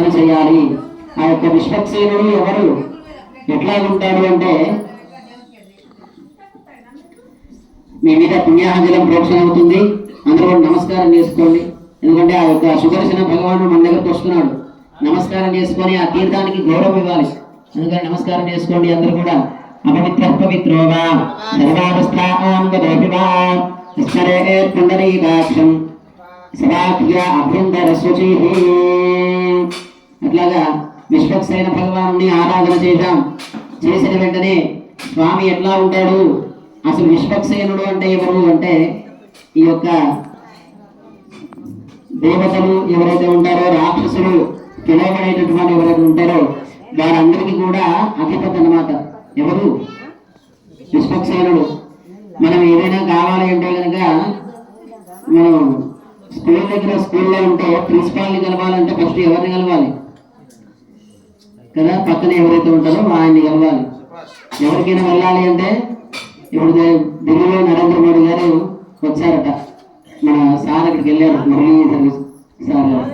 ఆరాధన చేయాలి. ఆ యొక్క విశ్వక్సేనుడు ఎవరు, ఎట్లా ఉంటాడు అంటే మీ మీద పుణ్యాహజలం ప్రోక్షణ అవుతుంది. అందరూ నమస్కారం చేసుకోండి. ఎందుకంటే ఆ యొక్క సుదర్శన భగవానుడు మన దగ్గరకు వస్తున్నాడు. నమస్కారం చేసుకొని ఆ తీర్థానికి గౌరవం ఇవ్వాలి. అందుకని నమస్కారం చేసుకోండి అందరూ కూడా. అపవిత్ర పవిత్రోవా సర్వావస్థాంగోపివా పుండరీకాక్షం సదాఖ్య అభ్యంతర శుచి. అట్లాగా విశ్వక్సేన భగవాను ఆరాధన చేద్దాం. చేసిన వెంటనే స్వామి ఎట్లా ఉంటాడు, అసలు విశ్వక్సేనుడు అంటే ఎవరు అంటే ఈ యొక్క దేవతలు ఎవరైతే ఉంటారో, రాక్షసులు పిలవబడేటటువంటి ఎవరైతే ఉంటారో వారందరికీ కూడా అధిపతి అన్నమాట. ఎవరు? విశ్వక్సేనుడు. మనం ఏదైనా కావాలి అంటే కనుక మనం స్కూల్లో ఉంటే ప్రిన్సిపాల్ని కలవాలంటే ఫస్ట్ ఎవరిని కలవాలి కదా, పక్కన ఎవరైతే ఉంటారో ఆయన్ని కలవాలి. ఎవరికైనా వెళ్ళాలి అంటే ఇప్పుడు ఢిల్లీలో నరేంద్ర మోడీ గారు వచ్చారట, మన సార్ అక్కడికి వెళ్ళారు, మురళీ సర్వీస్ సార్ గారు.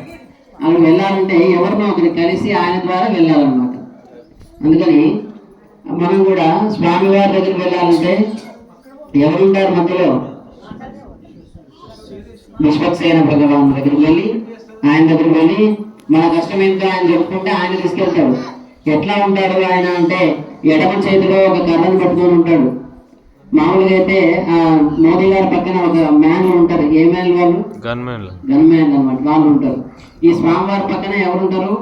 అక్కడ వెళ్ళాలంటే ఎవరినో ఒకరిని కలిసి ఆయన ద్వారా వెళ్ళాలన్నమాట. అందుకని మనం కూడా స్వామివారి దగ్గరికి వెళ్ళాలంటే ఎవరుంటారు మధ్యలో? విశ్వక్సేన భగవాన్ దగ్గరికి వెళ్ళి ఆయన దగ్గరికి వెళ్ళి మన కష్టం ఏంటో ఆయన చెప్పుకుంటే ఆయన తీసుకెళ్తాడు. ఎట్లా ఉంటాడు ఆయన అంటే ఎడమ చేతిలో ఒక కర్రను పట్టుకొని ఉంటాడు. మామూలుగా అయితే ఆ మోదీ గారి పక్కన ఒక మ్యాన్ ఉంటారు. ఏ మ్యాన్ వాళ్ళు? గన్ మ్యాన్ అన్నమాట, వాళ్ళు ఉంటారు. ఈ స్వామివారి పక్కన ఎవరుంటారు?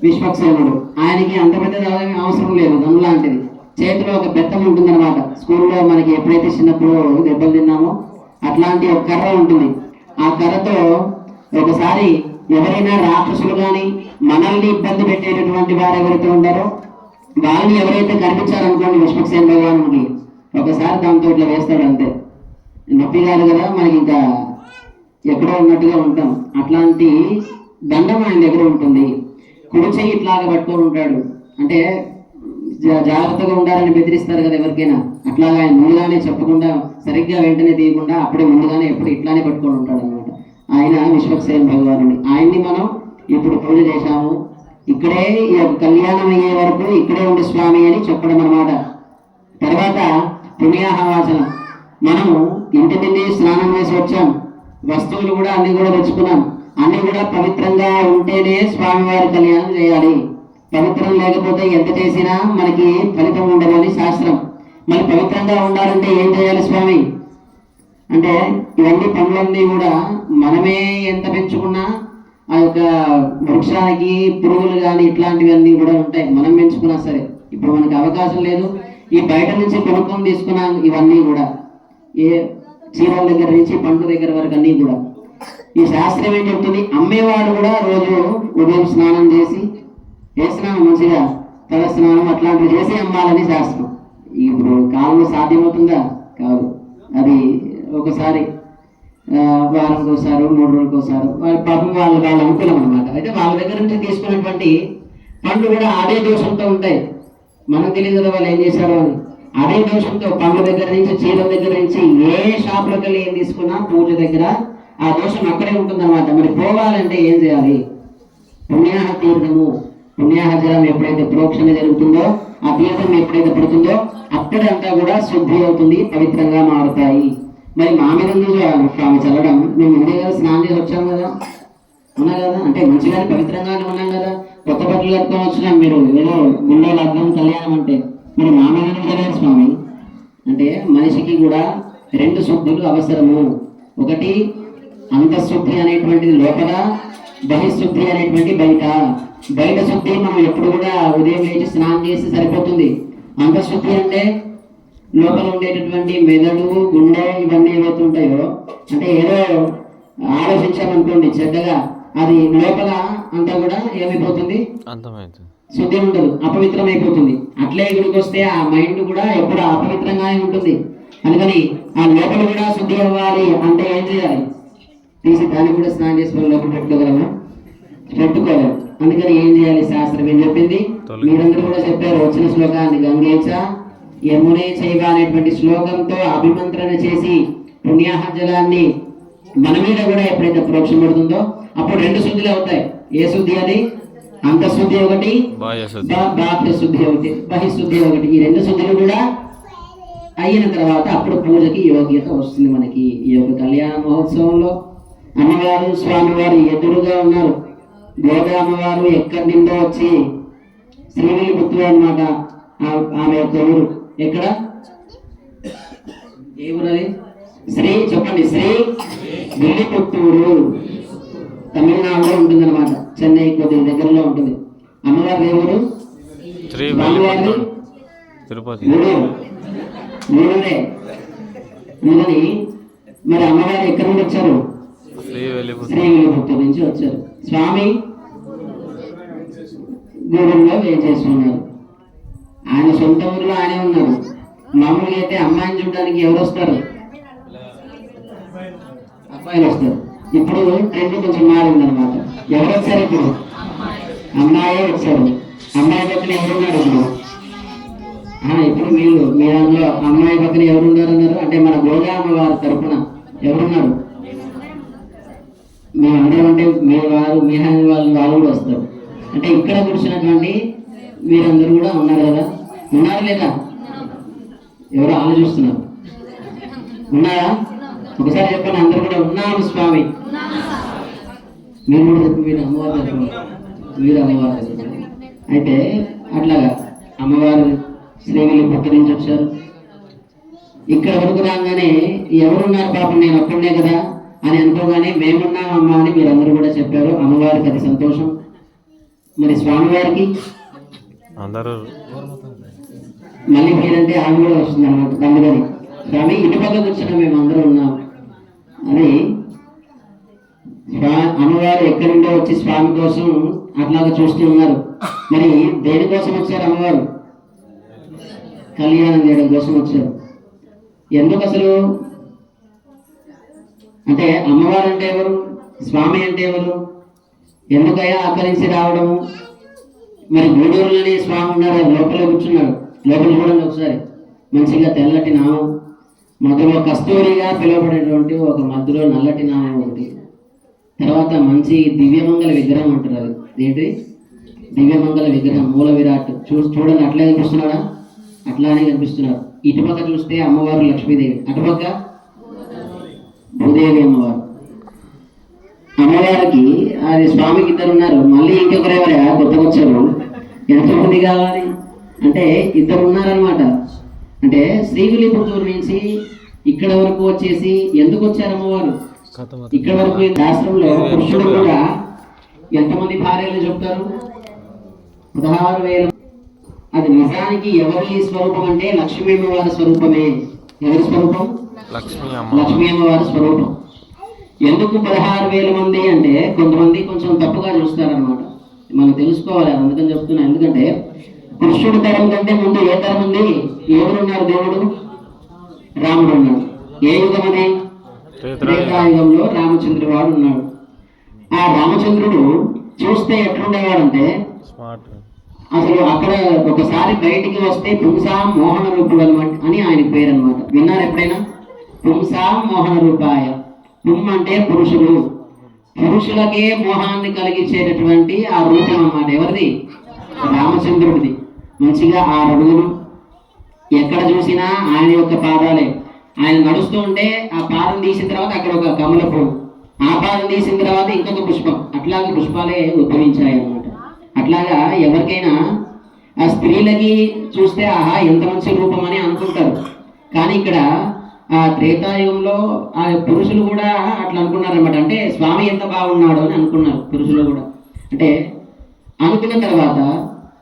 విశ్వక్సేనుడు. ఆయనకి అంత పెద్ద అవసరం లేదు, గన్ లాంటిది. చేతిలో ఒక బెత్తం ఉంటుంది అనమాట. స్కూల్లో మనకి ఎప్పుడైతే చిన్నప్పుడు దెబ్బలు తిన్నామో అట్లాంటి ఒక కర్ర ఉంటుంది. ఆ కర్రతో ఒకసారి ఎవరైనా రాక్షసులు కానీ మనల్ని ఇబ్బంది పెట్టేటటువంటి వారు ఎవరైతే ఉంటారో వాళ్ళని ఎవరైతే కనిపించారనుకోండి విశ్వక్సేన భగవానుడికి, ఒకసారి దాంతో ఇట్లా వేస్తాడు అంతే. నొప్పి కాదు కదా, మనకి ఇంకా ఎక్కడో ఉన్నట్టుగా ఉంటాం. అట్లాంటి దండం ఆయన దగ్గర ఉంటుంది. కుడి చెయ్యి ఇట్లాగా పట్టుకొని ఉంటాడు. అంటే జాగ్రత్తగా ఉండాలని బెదిరిస్తారు కదా ఎవరికైనా, అట్లాగా ఆయన ముందుగానే చెప్పకుండా సరిగ్గా వెంటనే తీయకుండా అప్పుడే ముందుగానే ఎప్పుడు ఇట్లానే పట్టుకొని ఉంటాడు అనమాట. ఆయన విశ్వక్సేన భగవానుడి. ఆయన్ని మనం ఇప్పుడు పూజ చేశాము. ఇక్కడే ఈ యొక్క కళ్యాణం అయ్యే వరకు ఇక్కడే ఉండే స్వామి అని చెప్పడం అనమాట. తర్వాత పుణ్యాహవాచనం. మనము ఇంటి నుండి స్నానం చేసి వచ్చాం, వస్తువులు కూడా అన్ని కూడా తెచ్చుకున్నాం. అన్ని కూడా పవిత్రంగా ఉంటేనే స్వామివారి కళ్యాణం చేయాలి. పవిత్రం లేకపోతే ఎంత చేసినా మనకి ఫలితం ఉండదని శాస్త్రం. మరి పవిత్రంగా ఉండాలంటే ఏం చేయాలి స్వామి అంటే ఇవన్నీ పనులన్నీ కూడా మనమే ఎంత పెంచుకున్నా ఆ యొక్క వృక్షానికి పురుగులు కానీ ఇట్లాంటివన్నీ కూడా ఉంటాయి. మనం పెంచుకున్నా సరే ఇప్పుడు మనకి అవకాశం లేదు. ఈ బయట నుంచి కొనుక్కొని తీసుకున్నాం ఇవన్నీ కూడా, ఏ చీరల దగ్గర నుంచి పండు దగ్గర వరకు అన్నీ కూడా. ఈ శాస్త్రం ఏం చెప్తుంది, అమ్మేవాడు కూడా రోజు ఉదయం స్నానం చేసి స్నానం మంచిగా తల స్నానం అట్లాంటివి చేసి అమ్మాలని శాస్త్రం. ఇప్పుడు కాలంలో సాధ్యమవుతుందా? కాదు. అది ఒకసారి వారంకి ఒకసారి 3 రోజులకు ఒకసారి వాళ్ళ పాపం వాళ్ళ అనుకూలం అనమాట. అయితే వాళ్ళ దగ్గర నుంచి తీసుకున్నటువంటి పండ్లు కూడా అదే దోషంతో ఉంటాయి. మనకు తెలియదు కదా వాళ్ళు ఏం చేశారు అని. అదే దోషంతో పండ్ల దగ్గర నుంచి చీరల దగ్గర నుంచి ఏ షాపులకు వెళ్ళి ఏం తీసుకున్నా పూజ దగ్గర ఆ దోషం అక్కడే ఉంటుంది అనమాట. మరి పోవాలంటే ఏం చేయాలి? పుణ్యాహ తీర్థము, పుణ్యాహ జలం ఎప్పుడైతే ప్రోక్షణ జరుగుతుందో, ఆ తీర్థం ఎప్పుడైతే పడుతుందో అక్కడంతా కూడా శుద్ధి అవుతుంది, పవిత్రంగా మారుతాయి. మరి మా మీద స్వామి చల్లడం, మేము ముందే కదా స్నానం చేసి వచ్చాం కదా, ఉన్నా కదా, అంటే మంచిగానే పవిత్రంగానే ఉన్నాం కదా. కొత్త బట్టలు కట్టుకొని వచ్చినాం. మీరు ఏదో గుండె లగ్నం కళ్యాణం అంటే మరి మా మీద చల్లారు స్వామి అంటే మనిషికి కూడా 2 శుద్ధులు అవసరము. ఒకటి అంతఃశుద్ధి అనేటువంటిది లోపల, బహిశుద్ధి అనేటువంటి బయట. బయట శుద్ధి మనం ఎప్పుడు కూడా ఉదయం లేచి స్నానం చేసి సరిపోతుంది. అంతఃశుద్ధి అంటే లోపల ఉండేటటువంటి మెదడు, గుండె ఇవన్నీ ఏవైతే ఉంటాయో, అంటే ఏదో ఆలోచించామనుకోండి చెడ్డగా, అది లోపల అంతా కూడా ఏమైపోతుంది? శుద్ధి ఉండదు, అపవిత్రమైపోతుంది. అట్లే ఇక్కడికి వస్తే ఆ మైండ్ కూడా ఎప్పుడు అపవిత్రంగానే ఉంటుంది. అందుకని ఆ లోపల కూడా శుద్ధి అవ్వాలి అంటే ఏం చేయాలి? తీసి దాన్ని కూడా స్నానం చేసి లోపల పెట్టుకోగలమా? పెట్టుకోలేము. అందుకని ఏం చేయాలి? శాస్త్రం ఏం చెప్పింది? మీరందరూ కూడా చెప్పారు. వచ్చిన శ్లోకాన్ని గంగేచ యమునే చైవ అనేటువంటి శ్లోకంతో అభిమంత్రణ చేసి పుణ్యాహ జలాన్ని మన మీద కూడా ఎప్పుడైతే ప్రోక్షణ పడుతుందో అప్పుడు 2 శుద్ధులు అవుతాయి. ఏ శుద్ధి? అది అంతఃశుద్ధి ఒకటి, బాహ్య శుద్ధి ఒకటి, బహిశుద్ధి ఒకటి. ఈ రెండు శుద్ధులు కూడా అయిన తర్వాత అప్పుడు పూజకి యోగ్యత వస్తుంది మనకి. ఈ యొక్క కళ్యాణ మహోత్సవంలో అమ్మవారు స్వామివారు ఎదురుగా ఉన్నారు. గోదా అమ్మవారు ఎక్కడి నుండో వచ్చి శ్రీవిల్లిపుత్తూరు అన్నమాట. ఆమె యొక్క ఊరు ఎక్కడ, ఏ ఊరు అది? శ్రీ చెప్పండి, శ్రీ విల్లిపుత్తూరు తమిళనాడులో ఉంటుంది అనమాట. చెన్నై కొద్దిగా దగ్గరలో ఉంటుంది. అమ్మవారి దేవుడు స్వామివారి మూడునే. అందుకని మరి అమ్మవారు ఎక్కడి నుండి వచ్చారు? శ్రీ విల్లిపుత్తూరు నుంచి వచ్చారు. స్వామి గూడెంలో వేచేస్తున్నారు. ఆయన సొంత ఊరిలో ఆయనే ఉన్నారు. మామూలుగా అయితే అమ్మాయిని చూడడానికి ఎవరు వస్తారు? అబ్బాయిలు వస్తారు. ఇప్పుడు ట్రెండ్ కొంచెం మారింది అనమాట. ఎవరు వచ్చారు ఇప్పుడు? అమ్మాయే వచ్చారు. అమ్మాయి పక్కన ఎవరున్నారు ఇప్పుడు? ఇప్పుడు మీరు మీ దాంట్లో అమ్మాయి పక్కన ఎవరున్నారు అన్నారు అంటే మన గోదా అమ్మవారి తరఫున ఎవరున్నారు? మేమందరం అంటే మీ వారు మీ వాళ్ళు కూడా వస్తారు. అంటే ఇక్కడ కూర్చున్నటువంటి మీరందరూ కూడా ఉన్నారు కదా, ఉన్నారు లేదా? ఎవరు ఆలోచిస్తున్నారు? ఉన్నారా? ఒకసారి చెప్పండి, అందరూ కూడా ఉన్నాము స్వామి. మీరు కూడా చెప్పి మీరు అమ్మవారు చెప్పండి, మీరు అమ్మవారు చెప్పండి. అయితే అట్లాగా అమ్మవారు శ్రీవిల్లిపుత్తూరు నుంచి వచ్చారు. ఇక్కడ వరకు రాగానే ఎవరున్నారు పాపం నేను ఒక్కడే కదా అని అనుకోగానే మేమున్నాం అమ్మ అని మీరందరూ కూడా చెప్పారు. అమ్మవారికి అది సంతోషం. మరి స్వామివారికి అందరూ మళ్ళీ మీరంటే ఆమె కూడా వస్తుంది అన్నమాట. తమ్ముడని స్వామి ఇటుపక్క కూర్చున్నా మేము అందరూ ఉన్నాం అని అమ్మవారు ఎక్కడి నుండో వచ్చి స్వామి కోసం అట్లాగా చూస్తూ ఉన్నారు. మరి దేనికోసం వచ్చారు అమ్మవారు? కళ్యాణం చేయడం కోసం వచ్చారు. ఎందుకు అసలు అంటే అమ్మవారు అంటే ఎవరు, స్వామి అంటే ఎవరు, ఎందుకయ్యా ఆకరించి రావడము? మరి గూడూరులోనే స్వామి ఉన్నారు, లోపల కూర్చున్నాడు. లోపల చూడండి ఒకసారి. మంచిగా తెల్లటి నామం, మధ్యలో కస్తూరిగా పిలువబడేటువంటి ఒక మధ్యలో నల్లటి నామం ఒకటి, తర్వాత మంచి దివ్యమంగళ విగ్రహం అంటారు. అది ఏంటి? దివ్యమంగళ విగ్రహం, మూల విరాట్. చూడండి అట్లే కనిపిస్తున్నాడా? అట్లానే కనిపిస్తున్నారు. ఇటుపక్క చూస్తే అమ్మవారు లక్ష్మీదేవి, అటుపక్క భూదేవి అమ్మవారు. అమ్మవారికి అది స్వామికి ఇద్దరు ఉన్నారు. మళ్ళీ ఇంకొకరు ఎవరా కొత్తగా వచ్చారు? ఎంతమంది కావాలి అంటే ఇద్దరు ఉన్నారనమాట. అంటే శ్రీవిల్లిపుత్తూరు నుంచి ఇక్కడ వరకు వచ్చేసి ఎందుకు వచ్చారు అమ్మవారు? ఇక్కడ వరకు శాస్త్రంలో కృష్ణుడు కూడా ఎంతమంది భార్యలు చెప్తారు? 16,000. అది నిజానికి ఎవరి స్వరూపం అంటే లక్ష్మీ అమ్మవారి స్వరూపమే. ఎవరి స్వరూపం? లక్ష్మీ అమ్మవారి స్వరూపం. ఎందుకు 16,000 మంది అంటే కొంతమంది కొంచెం తప్పుగా చూస్తారనమాట. మనం తెలుసుకోవాలి, అందుకని చెప్తున్నా. ఎందుకంటే కృష్ణుడి తరం కంటే ముందు ఏ తరం ఉంది? ఎవరున్నారు? దేవుడు రాముడు ఉన్నాడు. ఏ యుగం అది? త్రేతాయుగంలో రామచంద్రుడు వాడు ఉన్నాడు. ఆ రామచంద్రుడు చూస్తే ఎట్లుండేవాడంటే అసలు అక్కడ ఒకసారి బయటికి వస్తే పుంసా మోహన రూపుడు అని ఆయన పేరు అనమాట. విన్నారు ఎప్పుడైనా? పుంసా మోహన రూపాయ. పుం అంటే పురుషులు, పురుషులకే మోహాన్ని కలిగించేటటువంటి ఆ రూపం అన్నమాట. ఎవరిది? రామచంద్రుడిది. మంచిగా 6 అడుగులు, ఎక్కడ చూసినా ఆయన యొక్క పాదాలే. ఆయన నడుస్తూ ఉంటే ఆ పాదం తీసిన తర్వాత అక్కడ ఒక కమల పువ్వు, ఆ పాదం తీసిన తర్వాత ఇంకొక పుష్పం, అట్లాగే పుష్పాలే ఉద్భవించాయి అన్నమాట. అట్లాగా ఎవరికైనా ఆ స్త్రీలకి చూస్తే ఆహా ఎంత మంచి రూపం అని అనుకుంటారు. కానీ ఇక్కడ ఆ త్రేతాయుగంలో ఆ పురుషులు కూడా అట్లా అనుకున్నారనమాట. అంటే స్వామి ఎంత బాగున్నాడు అని అనుకున్నారు పురుషులు కూడా. అంటే అనుకున్న తర్వాత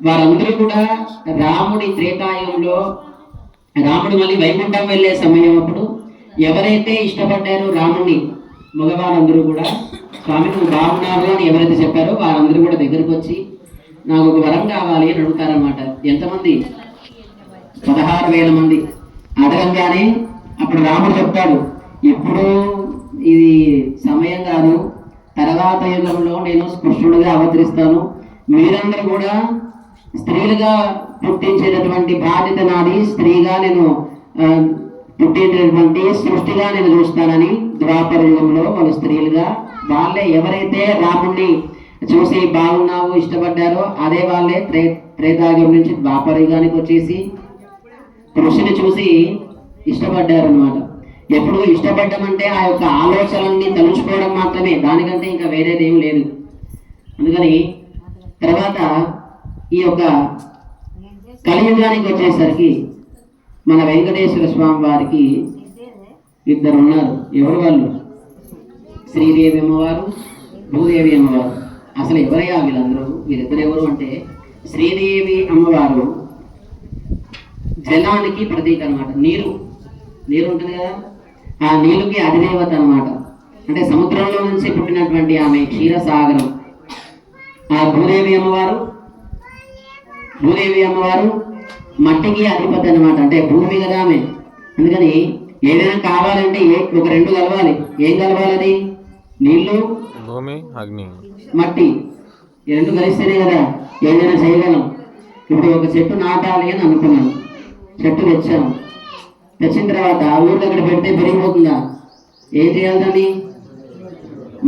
వారందరూ కూడా రాముడి త్రేతాయుగంలో రాముడు మళ్ళీ వైకుంఠం వెళ్ళే సమయం అప్పుడు ఎవరైతే ఇష్టపడ్డారో రాముడిని, మగవాళ్ళందరూ కూడా స్వామి నువ్వు బాగున్నావు అని ఎవరైతే చెప్పారో వారందరూ కూడా దగ్గరకు వచ్చి నాకు ఒక వరం కావాలి అని అడుగుతారనమాట. ఎంతమంది? 16,000 మంది. అడగంగానే అప్పుడు రాముడు చెప్తాడు, ఇప్పుడు ఇది సమయం కాదు, తర్వాత యుగంలో నేను కృష్ణుడిగా అవతరిస్తాను. మీరందరూ కూడా స్త్రీలుగా పుట్టించేటటువంటి బాధ్యత నాది. స్త్రీగా నేను పుట్టినటువంటి సృష్టిగా నేను చూస్తానని ద్వాపర యుగంలో వాళ్ళు స్త్రీలుగా వాళ్ళే ఎవరైతే రాముడిని చూసి బాగున్నావు ఇష్టపడ్డారో అదే వాళ్ళే త్రేతాయుగం నుంచి ద్వాపరయుగానికి వచ్చేసి కృషిని చూసి ఇష్టపడ్డారు అనమాట. ఎప్పుడు ఇష్టపడడం అంటే ఆ యొక్క ఆలోచనల్ని తలుచుకోవడం మాత్రమే, దానికంటే ఇంకా వేరేది ఏం లేదు. అందుకని తర్వాత ఈ యొక్క కలియుగానికి వచ్చేసరికి మన వెంకటేశ్వర స్వామి వారికి ఇద్దరు ఉన్నారు. ఎవరు వాళ్ళు? శ్రీదేవి అమ్మవారు, భూదేవి అమ్మవారు. అసలు ఎవరయ్యా వీళ్ళందరూ? వీరిద్దరు ఎవరు అంటే, శ్రీదేవి అమ్మవారు జలానికి ప్రతీక అనమాట. నీరు ఉంటుంది కదా, ఆ నీళ్ళకి అధిదేవత అనమాట. అంటే సముద్రంలో నుంచి పుట్టినటువంటి ఆమె క్షీరసాగరం. ఆ భూదేవి అమ్మవారు మట్టికి అధిపతి అనమాట. అంటే భూమి కదా ఆమె. అందుకని ఏదైనా కావాలంటే ఒక రెండు కలవాలి. ఏం కలవాలి? అది నీళ్లు, భూమి, అగ్ని, మట్టి. ఈ రెండు కలిస్తేనే కదా ఏదైనా చేయగలం. ఇప్పుడు ఒక చెట్టు నాటాలి అని అనుకున్నాను, చెట్టు తెచ్చిన తర్వాత ఊరు దగ్గర పెడితే పెరిగిపోతుందా? ఏం చేయాలి? దాన్ని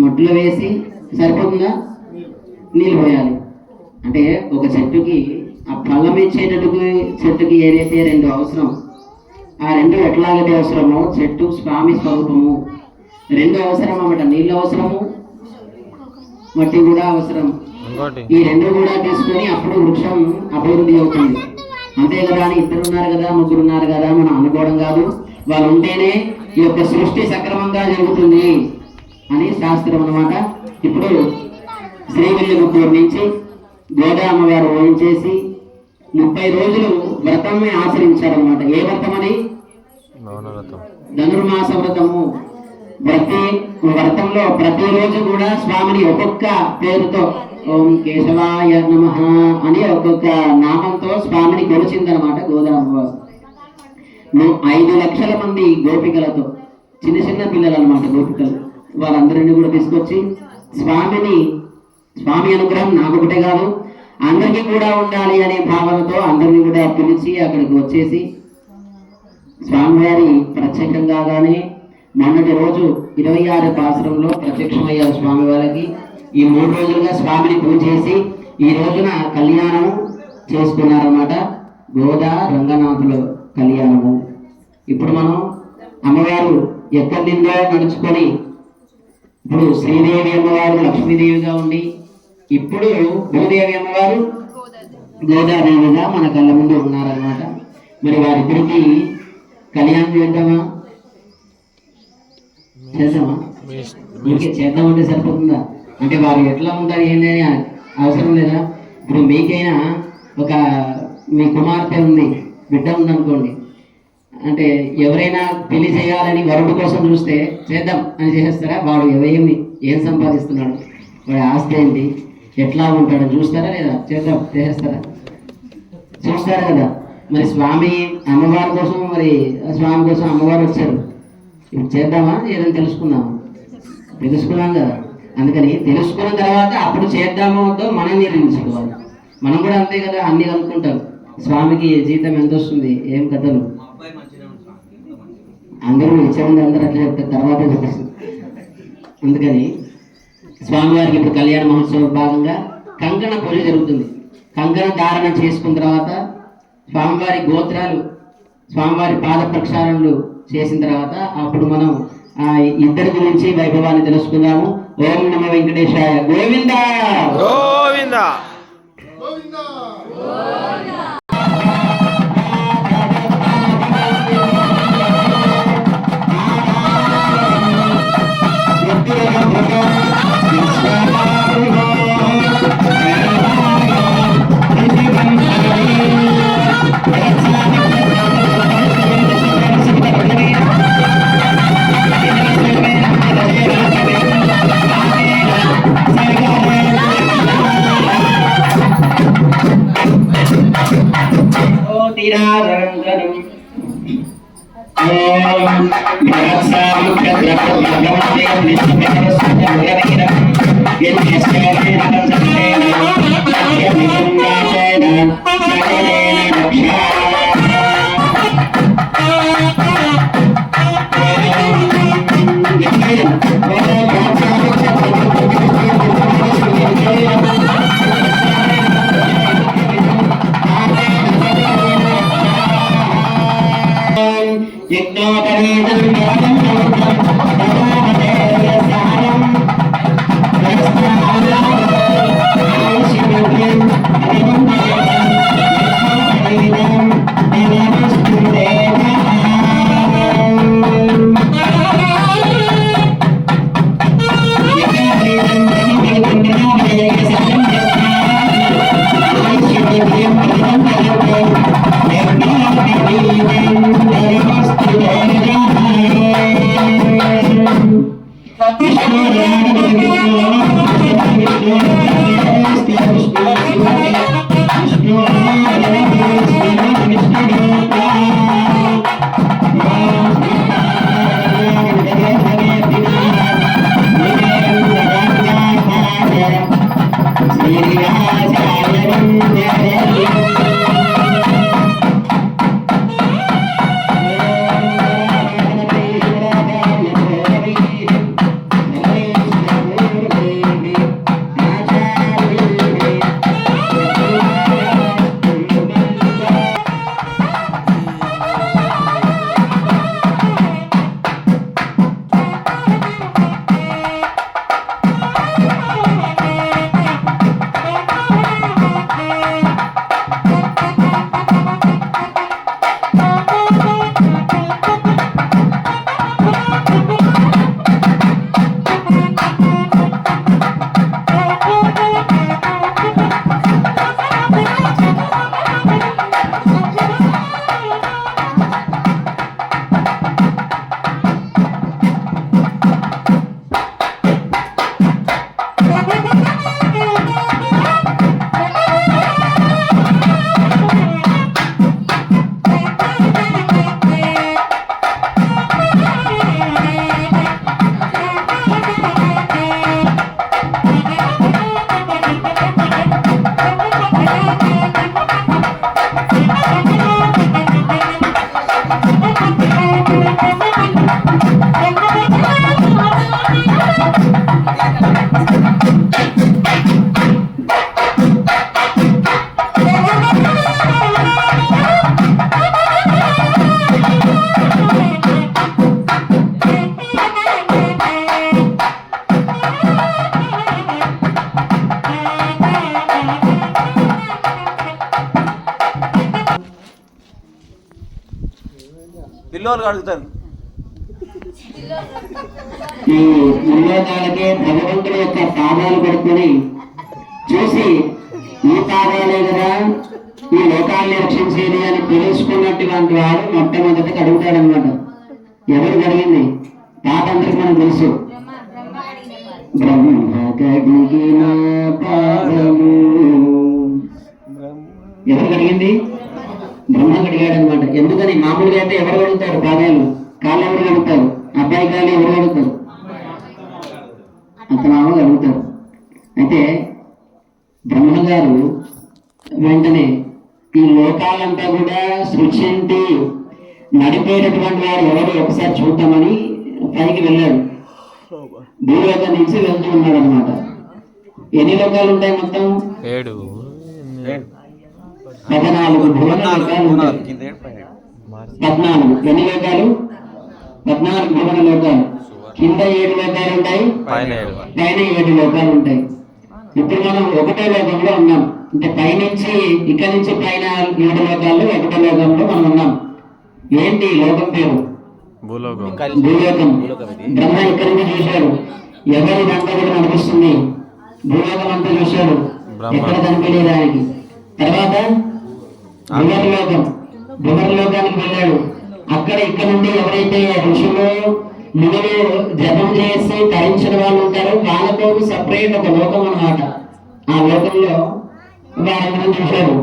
మట్టిలో వేసి సరిపోతుందా? నీళ్ళు పోయాలి. అంటే ఒక చెట్టుకి ఆ ఫలం చెట్టుకి ఏదైతే రెండు అవసరం, ఆ రెండు ఎట్లాగైతే అవసరమో చెట్టు స్వామి స్వరూపము రెండు అవసరం అన్నమాట. నీళ్ళు అవసరము, మట్టి కూడా అవసరం. ఈ రెండు కూడా తీసుకొని అప్పుడు వృక్షం అభివృద్ధి అవుతుంది. అంతే కదా అని ఇద్దరు ఉన్నారు కదా, ముగ్గురు ఉన్నారు కదా మనం అనుకోవడం కాదు. వాళ్ళు ఉంటేనే ఈ యొక్క సృష్టి సక్రమంగా జరుగుతుంది అని శాస్త్రం అన్నమాట. ఇప్పుడు శ్రీవిల్లిపుత్తూరు నుంచి గోదా అమ్మగారు ఊహించేసి 30 రోజులు వ్రతాన్ని ఆచరించారనమాట. ఏ వ్రతం అని? ధనుర్మాస వ్రతము. వ్రతంలో ప్రతిరోజు కూడా స్వామిని ఒక్కొక్క పేరుతో ఓం కేశవాయ నమః అని ఒక్కొక్క నామంతో స్వామిని కొలిచిందనమాట గోదా అమ్మవారు. 5 లక్షల మంది గోపికలతో, చిన్న పిల్లలు అనమాట గోపికలు, వాళ్ళందరినీ కూడా తీసుకొచ్చి స్వామి అనుగ్రహం నాకొకటే కాదు అందరికీ కూడా ఉండాలి అనే భావనతో అందరినీ కూడా పిలిచి అక్కడికి వచ్చేసి స్వామివారి ప్రత్యక్షంగానే మొన్నటి రోజు 26 పాసరంలో ప్రత్యక్షమయ్యారు స్వామి వారికి. ఈ 3 రోజులుగా స్వామిని పూజ చేసి ఈ రోజున కళ్యాణం చేసుకున్నారన్నమాట. గోదా రంగనాథుల కళ్యాణము. ఇప్పుడు మనం అమ్మవారు ఎక్కడి నిందో నడుచుకొని ఇప్పుడు శ్రీదేవి అమ్మవారు లక్ష్మీదేవిగా ఉండి ఇప్పుడు భూదేవి అమ్మవారు గోదాదేవిగా మన కళ్ళ ముందు ఉన్నారన్నమాట. మరి వారిద్దరికి కళ్యాణం చేద్దామా? చేద్దామంటే సరిపోతుందా? అంటే వారు ఎట్లా ఉంటారు ఏంటని అవసరం లేదా? ఇప్పుడు మీకైనా మీ కుమార్తె ఉంది, బిడ్డ ఉందనుకోండి, అంటే ఎవరైనా పెళ్లి చేయాలని వరుడు కోసం చూస్తే చేద్దాం అని చేసేస్తారా? వాడు ఏం సంపాదిస్తున్నాడు, వాడి ఆస్తి ఏంటి, ఎట్లా ఉంటాడో చూస్తారా లేదా? చేద్దాం చేసేస్తారా? చూస్తారు కదా. మరి స్వామి అమ్మవారి కోసం, మరి స్వామి కోసం అమ్మవారు వచ్చారు. ఇప్పుడు చేద్దామా ఏదైనా తెలుసుకున్నాం కదా. అందుకని తెలుసుకున్న తర్వాత అప్పుడు చేద్దామో వద్దో మనం నిర్ణయించుకోవాలి. మనం కూడా అంతే కదా, అన్ని కనుక్కుంటాం. స్వామికి జీతం ఎంత వస్తుంది, ఏం కథలు, అందరూ ఇచ్చేది అందరూ అట్లా చెప్తారు, తర్వాత చూపిస్తుంది. అందుకని స్వామివారికి ఇప్పుడు కళ్యాణ మహోత్సవం భాగంగా కంకణ పూజ జరుగుతుంది. కంకణ ధారణ చేసుకున్న తర్వాత స్వామివారి గోత్రాలు, స్వామివారి పాద ప్రక్షాళనలు చేసిన తర్వాత అప్పుడు మనం ఇద్దరి గురించి వైభవాన్ని తెలుసుకుందాము. ఓం నమ వెంకటేశాయ. గోవింద గోవింద. పిల్లోళ్ళు అడుగుతారు. ఈ ముల్లోకాలకే భగవంతుడి యొక్క పాదాలు పడుకొని చూసి ఈ పాదాలే కదా ఈ లోకాన్ని రక్షించేది అని తెలుసుకున్నటువంటి వాడు మొట్టమొదటి కడుగుతాడనమాట. ఎవరు కడిగింది? పాప అందరికి మనకు తెలుసు. బ్రహ్మ కడిగిన పాదము ఎవరు కడిగింది? బ్రహ్మ కడిగాడు అనమాట. ఎందుకని? మామూలుగా అయితే ఎవరు కడుగుతారు పాదాలు? కాళ్ళు ఎవరు కడుగుతారు? అబ్బాయి కాళ్ళు ఎవరు కడుగుతారు? అతను కడుగుతారు. అయితే బ్రహ్మగారు వెంటనే ఈ లోకాలంతా కూడా సృష్టించి నడిపేటటువంటి వాడు ఎవరు ఒకసారి చూద్దామని పైకి వెళ్ళాడు. భూలోకం నుంచి వెళ్తూ ఉన్నాడు అనమాట. ఎన్ని లోకాలు ఉంటాయి మొత్తం? 14 భువన లోకాలు ఉంటాయి. 14 ఎన్ని లోకాలు? 14 భువన లోకాలు. కింద 7 లోకాలు ఉంటాయి, పైన 7 లోకాలు ఉంటాయి. ఇప్పుడు మనం ఒకటే లోకంలో ఉన్నాం. అంటే పైనుంచి ఇక్కడ నుంచి పైన 7 లోకాల్లో ఒకటే లోకంలో మనం ఉన్నాం. ఏంటి లోకం పేరు? భూలోకం. బ్రహ్మ ఇక్కడి నుంచి చూశాడు. ఎవరి దంతా కూడా నడిపిస్తుంది? భూలోకం అంతా చూశాడు. ఎక్కడ కనిపించలేదు ఆయనకి. తర్వాత భువర్లోకానికి వెళ్ళాడు. అక్కడ ఇక్కడ నుండి ఎవరైతే ఋషులు మునులు జపం చేసి తరించిన వాళ్ళు ఉంటారో వాళ్ళతో సపరేట్ ఒక లోకం అన్నమాట. ఆ లోకంలో వాళ్ళందరం చూశారు.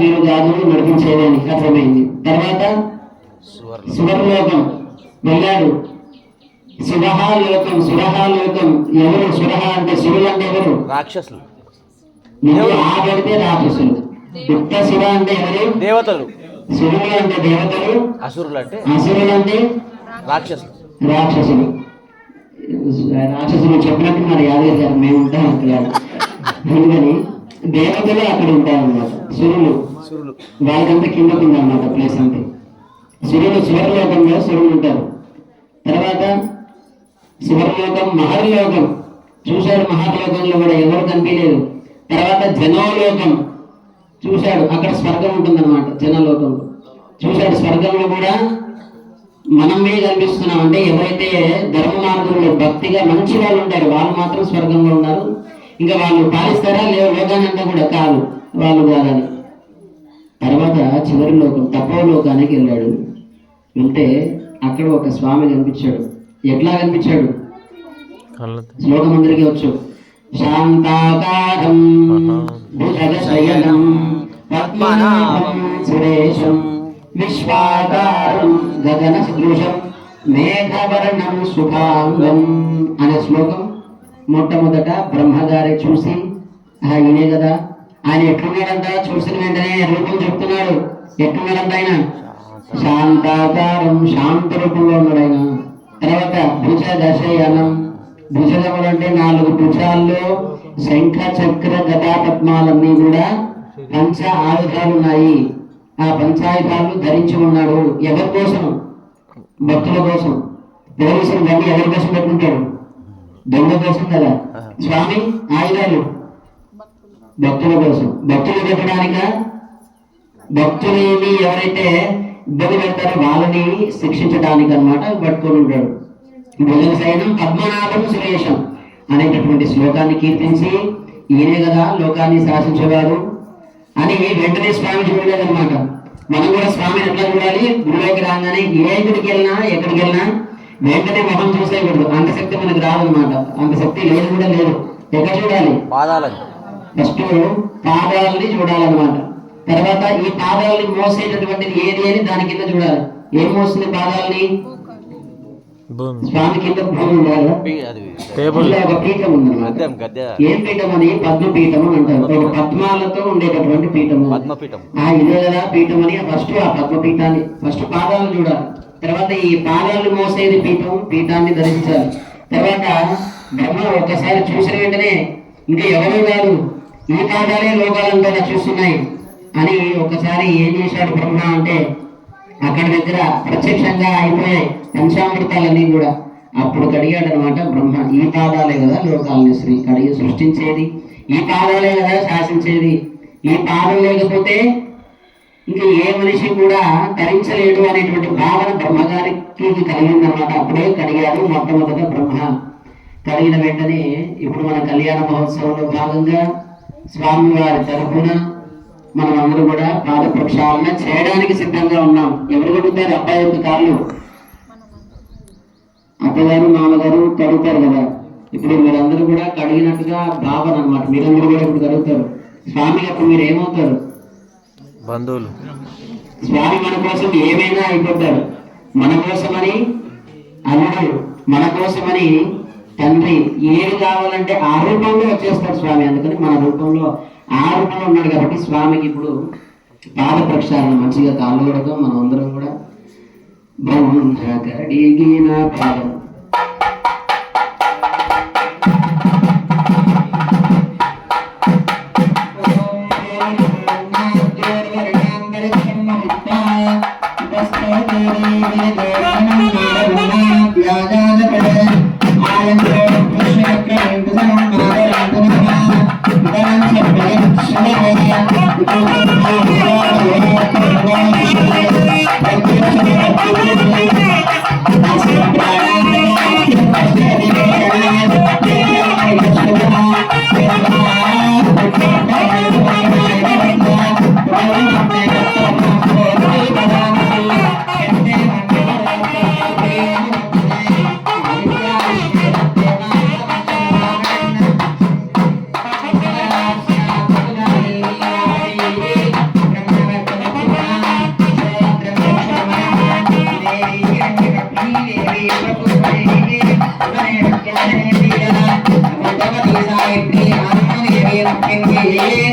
వీరు కాదు నడిపించేదని అర్థమైంది. తర్వాత సువర్లోకం వెళ్ళాడు. సురహాలోకం ఎవరు? సురహ అంటే సురులు అంటే ఎవరు? రాక్షసులు. ఆగడితే రాక్షసులు. యుక్త శివ అంటే ఎవరు? దేవతలు. సురులు అంటే దేవతలు. అసురులు అంటే రాక్షసులు. రాక్షసులు చెప్పినట్టు మరి యాదగిరి గారు మేము ఉంటాం అక్కడ. అందుకని దేవతలు అక్కడ ఉంటారన్నమాట. సురులు వాళ్ళకంతా కిందకుంది అన్నమాట ప్లేస్ అంటే. సువర్లోకంలో సురులు ఉంటారు. తర్వాత సువర్లోకం, మహర్లోకం చూశాడు. మహర్లోకంలో కూడా ఎవరు కనిపించలేదు. తర్వాత జనోలోకం చూశాడు. అక్కడ స్వర్గం ఉంటుందన్నమాట. జనలోకంలో చూశాడు. స్వర్గంలో కూడా మనమే కనిపిస్తున్నాం. అంటే ఎవరైతే ధర్మ మార్గంలో భక్తిగా మంచి వాళ్ళు ఉంటారు వాళ్ళు మాత్రం స్వర్గంలో ఉన్నారు. ఇంకా వాళ్ళు పాలిస్తారా లేవు లోకాన్ని అంతా కూడా కాదు వాళ్ళు కాదని. తర్వాత చివరి లోకం తపోలోకానికి వెళ్ళాడు. వెళ్తే అక్కడ ఒక స్వామి కనిపించాడు. ఎట్లా కనిపించాడు? శ్లోకం అందరికీ వచ్చు. శాంతాకారం భుజగశయనం పద్మనాభం సురేశం విశ్వాకారం గగన సదృశం మేఘవర్ణం శుభాంగం అనే శ్లోకం మొట్టమొదట బ్రహ్మగారి చూసి ఈయనే కదా, ఆయన ఎట్లున్నాడంట, చూసిన వెంటనే రూపం చెప్తున్నాడు. ఎట్లున్నాడంట ఆయన? శాంతాకారం, శాంత రూపంలో ఉన్నాడు ఆయన. తర్వాత భుజగశయనం, భుజగములు అంటే 4 భుజాల్లో శంఖ చక్ర గదా పద్మాలన్నీ కూడా పంచ ఆయుధాలు ఉన్నాయి. ఆ పంచాయుధాలు ధరించి ఉన్నాడు. ఎవరి కోసం? భక్తుల కోసం. పోలీసులు బండి ఎవరి కోసం పెట్టుకుంటాడు? దొంగ కోసం కదా. స్వామి ఆయుధాలు భక్తుల కోసం. భక్తులు పెట్టడానిక? భక్తులని ఎవరైతే ఇబ్బంది పెడతారో వాళ్ళని శిక్షించడానికి అన్నమాట పట్టుకొని ఉంటాడు. భుజగశయనం పద్మనాభం సురేశం అనేటటువంటి శ్లోకాన్ని కీర్తించి ఈయనే కదా లోకాన్ని శాసించేవారు అని వెంటనే స్వామి చూడలేదన్నమాట. మనం కూడా స్వామిని ఎట్లా చూడాలి? గుడిలోకి రాగానే ఏ గుడికి వెళ్ళినా ఎక్కడికి వెళ్ళినా వెంటనే మొహం చూసేయకూడదు. అంత శక్తి మనకు రాదనమాట. అంత శక్తి లేదు కూడా లేదు. ఎక్కడ చూడాలి? పాదాలని. ఫస్ట్ పాదాలని చూడాలన్నమాట. తర్వాత ఈ పాదాలని మోసేటటువంటిది ఏది అని దాని కింద చూడాలి. ఏం మోస్తుంది పాదాలని? స్వామి కింద భూమి ఉండాలి. ఒక పీఠం ఉందన్నమాట. ఏం పీఠం అని? పద్మపీఠం అని అంటారు. ఒక పద్మాలతో ఉండేటటువంటి పీఠము. ఇదే కదా పీఠం అని. ఫస్ట్ ఆ పద్మపీఠాన్ని ఫస్ట్ పాదాలను చూడాలి. తర్వాత ఈ పాదాలను మోసేది పీఠం, పీఠాన్ని ధరించాలి. తర్వాత బ్రహ్మ ఒక్కసారి చూసిన వెంటనే ఇంకా ఎవరు కాదు, ఈ పాదాలే లోకాలంతా చూస్తున్నాయి అని ఒకసారి ఏం చేశాడు బ్రహ్మ అంటే అక్కడి దగ్గర ప్రత్యక్షంగా అయిపోయాయి పంచామృతాలన్నీ కూడా. అప్పుడు కడిగాడు అనమాట బ్రహ్మ. ఈ పాదాలే కదా లోకాలని శ్రీ కడిగి సృష్టించేది, ఈ పాదాలే కదా శాసించేది. ఈ పాదం లేకపోతే ఇంకా ఏ మనిషి కూడా తరించలేడు అనేటువంటి భావన బ్రహ్మగారికి కలిగిందనమాట. అప్పుడే కడిగాడు మొట్టమొదట బ్రహ్మ. కడిగిన వెంటనే ఇప్పుడు మన కళ్యాణ మహోత్సవంలో భాగంగా స్వామివారి తరఫున మనం అందరూ కూడా పాద ప్రక్షాళన చేయడానికి సిద్ధంగా ఉన్నాం. ఎవరు కడుగుతారు? అబ్బాయి యొక్క కాళ్ళు అత్తగారు మామగారు కడుగుతారు కదా. ఇప్పుడు మీరందరూ కూడా కడిగినట్టుగా భావన అనమాట. మీరందరూ కూడా ఇప్పుడు కడుగుతారు. స్వామికి అప్పుడు మీరు ఏమవుతారు? బంధువులు. స్వామి మన కోసం ఏమైనా అయిపోతాడు. మన కోసమని అల్లుడు, మన కోసమని తండ్రి, ఏది కావాలంటే ఆ రూపంలో వచ్చేస్తాడు స్వామి. అందుకని మన రూపంలో ఆ రూపంలో ఉన్నాడు కాబట్టి స్వామికి ఇప్పుడు పాద ప్రక్షాళన మంచిగా కాళ్ళు కడతాం మనం అందరం కూడా. కడిగిన పాదం Yeah.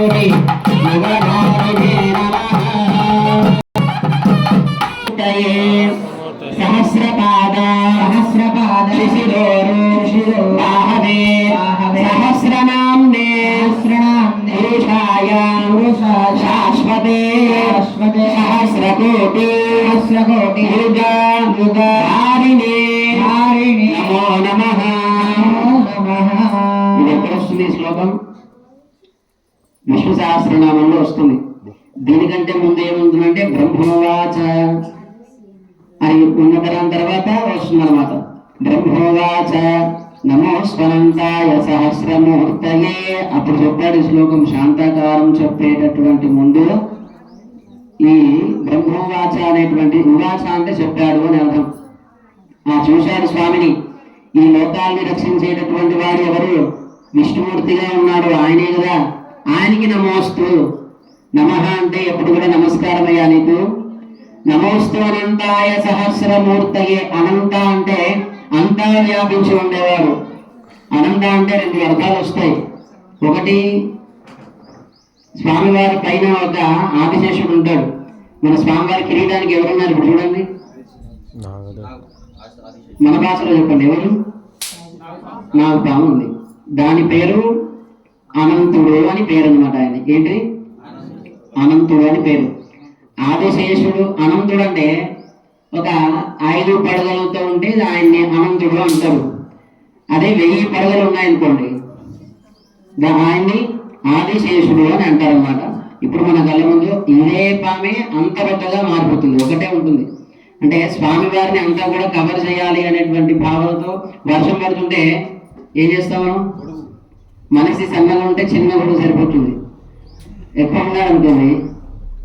కోటి యుగధారిణే నమః సహస్రపాద శిశిరోరు బాహవే సహస్రనామ్నే పురుషాయ శాశ్వతే సహస్రకోటి యుగధారిణే నమో నమః. ఇది ఎక్కడ వస్తుంది ఈ శ్లోకం? విష్ణు సహస్రనామంలో వస్తుంది. దీనికంటే ముందు ఏముంటుందంటే బ్రహ్మోవాచ అని ఉన్న తర్వాత వస్తుంది అనమాట. బ్రహ్మోవాచ నమోస్వనంతాయ సహస్రమూర్తయే. అప్పుడు చెప్పాడు ఈ శ్లోకం శాంతాకారం చెప్పేటటువంటి ముందు ఈ బ్రహ్మోవాచ అనేటువంటి ఉవాచ అంటే చెప్పాడు అని అర్థం. చూశాడు స్వామిని. ఈ లోకాల్ని రక్షించేటటువంటి వాడు ఎవరు? విష్ణుమూర్తిగా ఉన్నాడు, ఆయనే కదా. ఆయనకి నమోస్తు. నమః అంటే ఎప్పుడు కూడా నమస్కారం అయ్యా నీకు. నమోస్తు అనంతాయ సహస్రమూర్తయే. అనంత అంటే అంతా వ్యాపించి ఉండేవాడు. అనంత అంటే రెండు అర్థాలు వస్తాయి. ఒకటి, స్వామివారి పైన ఒక ఆదిశేషుడు ఉంటాడు. మన స్వామివారి కిరీటానికి ఎవరున్నారు ఇప్పుడు చూడండి, మన భాషలో చెప్పండి ఎవరు? నాకు పాము ఉంది. దాని పేరు అనంతుడు అని పేరు అనమాట. ఆయన ఏంటి? అనంతుడు అని పేరు. ఆదిశేషుడు అనంతుడు అంటే ఒక 5 పడగలతో ఉంటే ఆయన్ని అనంతుడు అంటారు. అదే 1000 పడగలు ఉన్నాయనుకోండి, ఆయన్ని ఆదిశేషుడు అని అంటారు అనమాట. ఇప్పుడు మన కళ్ళ ముందు ఇదే పామే అంత పెద్దగా మారిపోతుంది, ఒకటే ఉంటుంది. అంటే స్వామివారిని అంతా కూడా కవర్ చేయాలి అనేటువంటి భావనతో వర్షం పడుతుంటే ఏం చేస్తాం మనం? మనిషి సన్నగా ఉంటే చిన్న కూడా సరిపోతుంది. ఎక్కువ ఉన్నాడు అనుకోండి,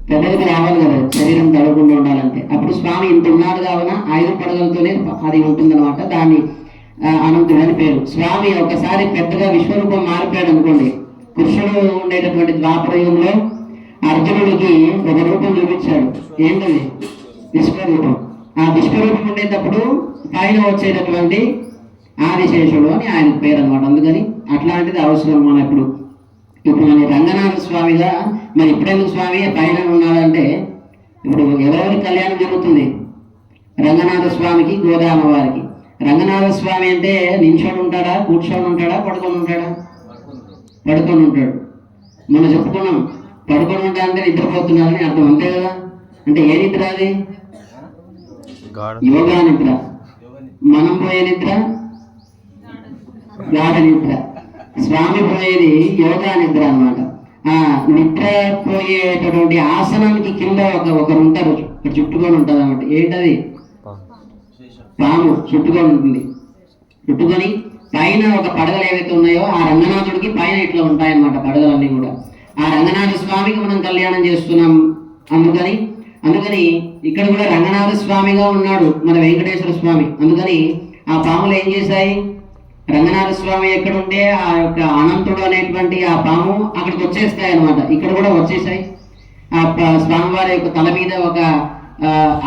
పెద్దదికి రావాలి కదా శరీరం తడవకుండా ఉండాలంటే. అప్పుడు స్వామి ఇంత ఉన్నాడు కావున 5 పడగలతోనే అది ఉంటుందన్నమాట. దాన్ని అనంతుడు అని పేరు. స్వామి ఒకసారి పెద్దగా విశ్వరూపం మారిపోయాడు అనుకోండి. కృష్ణుడు ఉండేటటువంటి ద్వాపరయుగంలో అర్జునుడికి ఒక రూపం చూపించాడు. ఏంటది? విశ్వరూపం. ఆ విశ్వరూపం ఉండేటప్పుడు పైన వచ్చేటటువంటి ఆదిశేషుడు అని ఆయన పేరు అనమాట. అందుకని అట్లాంటిది అవసరం మన ఇప్పుడు మన రంగనాథ స్వామిగా. మరి ఇప్పుడెందుకు స్వామి పైన ఉన్నాడంటే, ఇప్పుడు ఎవరెవరి కళ్యాణం జరుగుతుంది? రంగనాథ స్వామికి, గోదామ వారికి. రంగనాథ స్వామి అంటే నించొని ఉంటాడా, కూర్చొని ఉంటాడా, పడుకొని ఉంటాడా? పడుకొని ఉంటాడు. మనం చెప్పుకున్నాం, పడుకొని ఉంటా అంటే నిద్రపోతున్నారని అర్థం, అంతే కదా. అంటే ఏ నిద్ర అది? యోగా నిద్ర. మనం పోయే నిద్ర గాఢ నిద్ర. స్వామి పోయేది యోగా నిద్ర అన్నమాట. ఆ నిద్ర పోయేటటువంటి ఆసనానికి కింద ఒకరు ఉంటారు, చుట్టుకొని ఉంటుంది అన్నమాట. ఏంటది? పాము చుట్టుకొని ఉంటుంది. చుట్టుకొని పైన ఒక పడగలు ఏవైతే ఉన్నాయో ఆ రంగనాథుడికి పైన ఇట్లా ఉంటాయన్నమాట పడగలన్నీ కూడా. ఆ రంగనాథ స్వామికి మనం కళ్యాణం చేస్తున్నాం. అందుకని ఇక్కడ కూడా రంగనాథ స్వామిగా ఉన్నాడు మన వెంకటేశ్వర స్వామి. అందుకని ఆ పాములు ఏం చేశాయి? రంగనాథ స్వామి ఎక్కడుంటే ఆ యొక్క అనంతుడు అనేటువంటి ఆ పాము అక్కడికి వచ్చేస్తాయి అనమాట. ఇక్కడ కూడా వచ్చేసాయి. ఆ స్వామివారి యొక్క తల మీద ఒక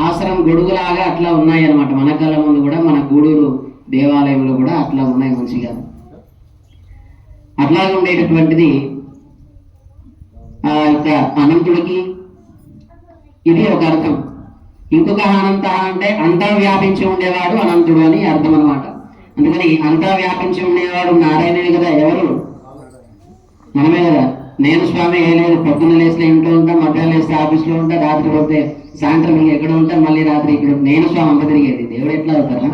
ఆసనం గొడుగులాగా అట్లా ఉన్నాయి అనమాట. మన కళ్ళ ముందు కూడా మన గూడూరు దేవాలయంలో కూడా అట్లా ఉన్నాయి మంచిగా. అట్లాగే ఉండేటటువంటిది ఆ యొక్క అనంతుడికి ఇది ఒక అర్థం. ఇంకొక అనంత అంటే అంతా వ్యాపించి ఉండేవాడు అనంతుడు అని అర్థం అనమాట. అందుకని అంతా వ్యాపించి ఉండేవాడు నారాయణుడే కదా. ఎవరు? మనమే కదా. నేను స్వామి ఏ లేదు, పొద్దున్న లేస్తే ఇంట్లో ఉంటా, మధ్యాహ్నం లేస్తే ఆఫీస్లో ఉంటా, రాత్రి పోతే సాయంత్రం ఎక్కడ ఉంటా, మళ్ళీ రాత్రి ఇక్కడ. నేను స్వామి అంత తిరిగేది. దేవుడు ఎట్లా అవుతారా?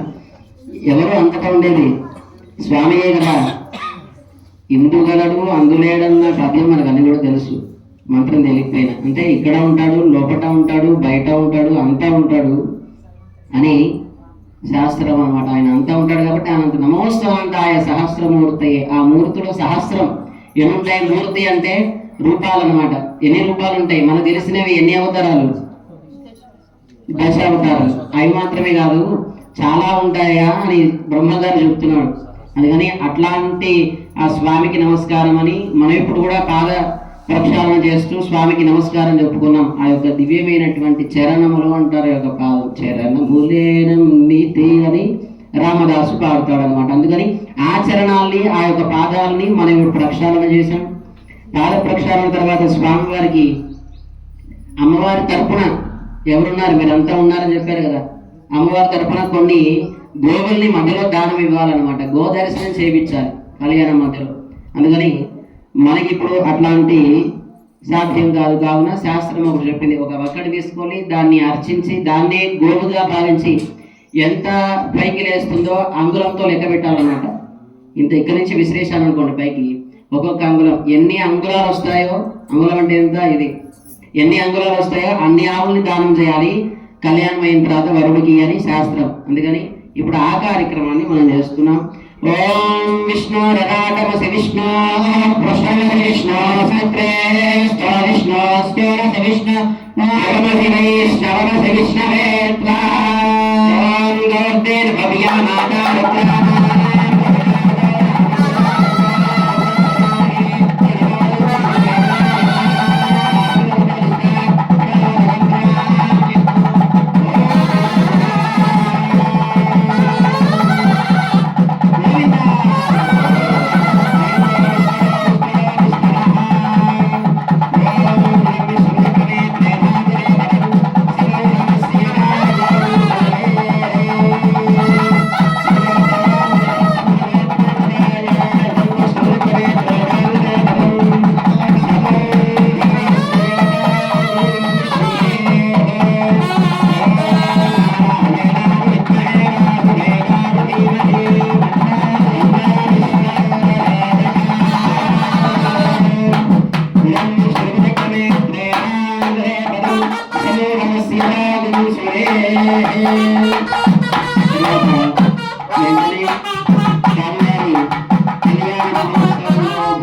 ఎవరు అంతటా ఉండేది? స్వామియే కదా. ఇందుగలడు అందులేడన్న పద్యం మనకు అన్ని కూడా తెలుసు, మంత్రం తెలియకపోయినా. అంటే ఇక్కడ ఉంటాడు, లోపట ఉంటాడు, బయట ఉంటాడు, అంతా ఉంటాడు అని శాస్త్రం అనమాట. ఆయన అంతా ఉంటాడు కాబట్టి ఆయన నమోస్తవంతాయ సహస్రమూర్తయే. ఆ మూర్తిలో సహస్రం ఎన్నుంటాయి? మూర్తి అంటే రూపాలు అనమాట. ఎన్ని రూపాలు ఉంటాయి? మనకు తెలిసినవి ఎన్ని అవతారాలు? 10 అవతారాలు. అవి మాత్రమే కాదు, చాలా ఉంటాయా అని బ్రహ్మగారు చెప్తున్నాడు. అందుకని అట్లాంటి ఆ స్వామికి నమస్కారం అని మనం ఇప్పుడు కూడా పాద ప్రక్షాళన చేస్తూ స్వామికి నమస్కారం చెప్పుకున్నాం. ఆ యొక్క దివ్యమైనటువంటి చరణములు అంటారు. యొక్క పాదం చరణములేనం నీతి అని రామదాసు పాడుతాడు అనమాట. అందుకని ఆ చరణాల్ని, ఆ యొక్క పాదాలని మనం ఇప్పుడు ప్రక్షాళన చేశాం. పాద ప్రక్షాళన తర్వాత స్వామివారికి అమ్మవారి తరపున ఎవరున్నారు, మీరంతా ఉన్నారని చెప్పారు కదా, అమ్మవారి తరపున కొన్ని గోవుల్ని మధ్యలో దానం ఇవ్వాలన్నమాట. గోదర్శనం చేయించాలి కళ్యాణం మధ్యలో. అందుకని మనకి ఇప్పుడు అట్లాంటి సాధ్యం కాదు. కావున శాస్త్రం ఒకటి చెప్పింది, ఒక ఒక్కటి తీసుకొని దాన్ని అర్చించి దాన్నే గోవుగా భావించి ఎంత పైకి లేస్తుందో అంగుళంతో లెక్క పెట్టాలన్నమాట. ఇంత ఇక్కడి నుంచి విశ్లేషణ అనుకోండి, పైకి ఒక్కొక్క అంగుళం ఎన్ని అంగుళాలు వస్తాయో, అంగుళం అంటే ఎంత, ఇది ఎన్ని అంగుళాలు వస్తాయో అన్ని ఆవుల్ని దానం చేయాలి కళ్యాణం అయిన తర్వాత వరుడికి అని శాస్త్రం. అందుకని ఇప్పుడు ఆ కార్యక్రమాన్ని మనం చేస్తున్నాం. ఓం విష్ణు రథాటమసి విష్ణు కృష్ణమసి విష్ణు సత్రే విష్ణు స్థిరసి విష్ణు నామసి వైష్ణవమసి విష్ణవే త్వాం గోర్ధేన భవ్యానాథ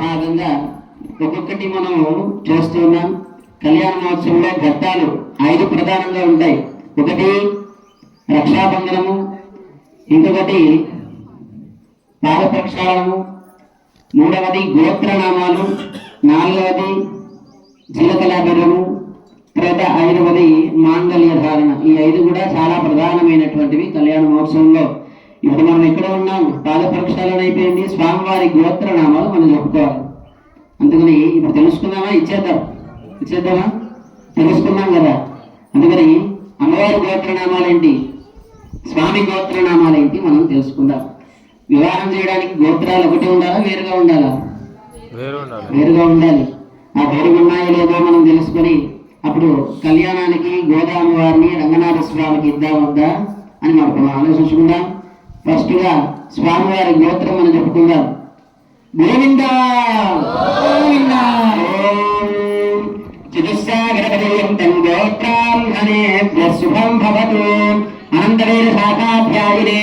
భాగంగా ఒక్కొక్కటి మనం చేస్తున్నాం. కళ్యాణ మహోత్సవంలో ఘట్టాలు 5 ప్రధానంగా ఉంటాయి. ఒకటి రక్షాబంధనము, ఇంకొకటి పాద ప్రక్షాళనము, మూడవది గోత్రనామాలు, నాలుగవది జీలకళాబెరము, తర్వాత 5వది మాంగళ్య ధారణ. ఈ 5 కూడా చాలా ప్రధానమైనటువంటివి కళ్యాణ మహోత్సవంలో. ఇప్పుడు మనం ఎక్కడ ఉన్నాం, పాద ప్రక్షాళన అయిపోయింది, స్వామివారి గోత్రనామాలు మనం చెప్పుకోవాలి. అందుకని ఇప్పుడు తెలుసుకుందామా, ఇచ్చేద్దామా, తెలుసుకున్నాం కదా. అందుకని అమ్మవారి గోత్రనామాలు ఏంటి, స్వామి గోత్రనామాలు ఏంటి మనం తెలుసుకుందాం. వివాహం చేయడానికి గోత్రాలు ఒకటి ఉండాలా, వేరుగా ఉండాలా? వేరుగా ఉండాలి. ఆ వేరుగా ఉన్నాయో లేదో మనం తెలుసుకొని అప్పుడు కళ్యాణానికి గోదామ వారిని రంగనాథ స్వామికి ఇద్దామద్దా అని మనం ఆలోచించుకుందాం. ఫస్ట్ గా స్వామివారి గోత్రం మనం చెప్పుకుందాం. గోవింద గోవింద చతుస్సాగరపర్యంతం గోత్రాంహనేభ్యః శుభం భవతు. అనంతవేద శాఖాధ్యాయినే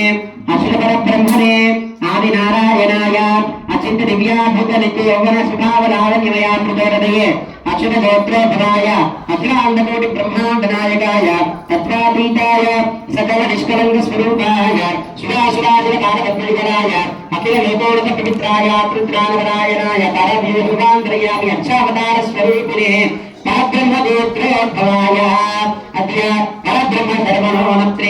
అశుభర బ్రహ్మణే ఆది నారాయణాయ అచింత దివ్యాద్భుత నిత్య యౌవన సుఖావలావన్యమయాత్మతోరదయే అచ్యుత గోత్రోద్భవాయ అఖిలాండకోటి బ్రహ్మాండ నాయకాయ తత్వాతీతాయ సకల నిష్కలంక స్వరూపాయ సురాసురాజన కారకద్వైకరాయ అఖిల లోకోన్నత పవిత్రాయ త్రిత్రానవరాయణాయ పరవ్యూహాంతర్యామి అక్షావతార స్వరూపిణే పరబ్రహ్మ గోత్రోద్భవాయ అద్య పరబ్రహ్మ ధర్మణోనత్రే